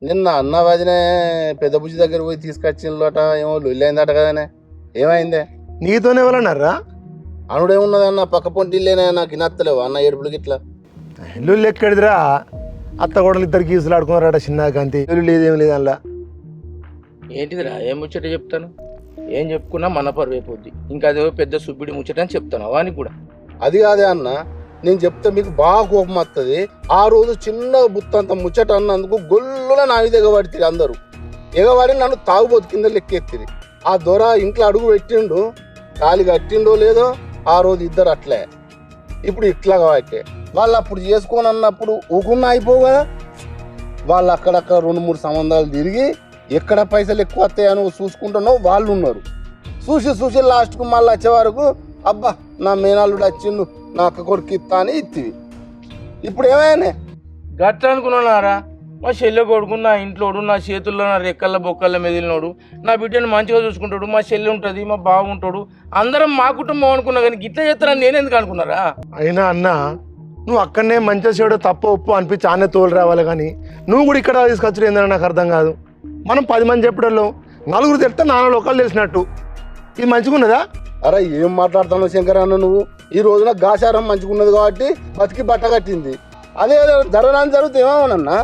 నిన్న అన్న వదినే పెద్ద బుజ్జి దగ్గర పోయి తీసుకొచ్చిందట, ఏమో లొల్లైందట కదనే, ఏమైందే? నీతోనే ఎవరన్నారా? అనుడేమున్నదన్న, పక్క పొంటిల్లేనే, నాకు ఇనత్తలేవు అన్న ఏడుపులు గిట్లా. ఇల్లు ఎక్కడిదిరా? అత్త కూడా ఇద్దరు గీసులు ఆడుకున్నారట చిన్నకాంతి. ఇల్లు లేదేం లేదు అందులో. ఏంటిదిరా ఏం ముచ్చట చెప్తాను? ఏం చెప్పుకున్నా మన పరువైపోద్ది. ఇంకా అదే పెద్ద సుబ్బిడి ముచ్చట అని చెప్తాను వానికి కూడా. అది కాదే అన్న, నేను చెప్తే మీకు బాగా కోపం వస్తుంది. ఆ రోజు చిన్న బుత్తంత ముచ్చట అన్నందుకు గొల్లున నా మీద ఎగబడితే అందరూ ఎగబడి నన్ను తాగుబోతు కింద లెక్కెత్తిరి. ఆ దొర ఇంట్లో అడుగు పెట్టిండు, కాలి కట్టిండో లేదో ఆ రోజు ఇద్దరు అట్లే. ఇప్పుడు ఇట్లా కాబట్టి వాళ్ళు అప్పుడు చేసుకోని అన్నప్పుడు ఊకున్నా అయిపోవు కదా. వాళ్ళు అక్కడక్కడ 2-3 సంబంధాలు తిరిగి ఎక్కడ పైసలు ఎక్కువ వస్తాయని చూసుకుంటున్నావు వాళ్ళు ఉన్నారు. చూసి లాస్ట్కు మళ్ళీ వచ్చే వరకు అబ్బా నా మేనాళ్ళుడు వచ్చిండు, నా అక్క కొడుకు ఇస్తా అని ఇత్తివి. ఇప్పుడు ఏమైనా గట్ల అనుకున్నారా? మా చెల్లె కొడుకు నా ఇంట్లోడు, నా చేతుల్లో నా రెక్కల బొక్కల మెదిలినోడు, నా బిడ్డను మంచిగా చూసుకుంటాడు, మా చెల్లె ఉంటుంది, మా బావ ఉంటాడు, అందరం మా కుటుంబం అనుకున్నా. కానీ గిట్ల చేస్తారని నేను ఎందుకు అనుకున్నారా? అయినా అన్న నువ్వు అక్కడనే మంచిగా చెడు తప్ప ఒప్పు అనిపించి ఆనే తోలు రావాలి, కానీ నువ్వు కూడా ఇక్కడ తీసుకొచ్చుడు ఏందని నాకు అర్థం కాదు. మనం 10 మంది చెప్పడంలో 4 తెలిస్తే 4 లోకాలు తెలిసినట్టు. ఇది మంచిగా ఉన్నదా? అరే ఏం మాట్లాడుతున్నావు శంకర్ అన్న నువ్వు? ఈ రోజున గాచారం మంచిగా ఉన్నది కాబట్టి బతికి బట్ట కట్టింది. అదే ధరనాన్ని జరిగితే ఏమోనన్నా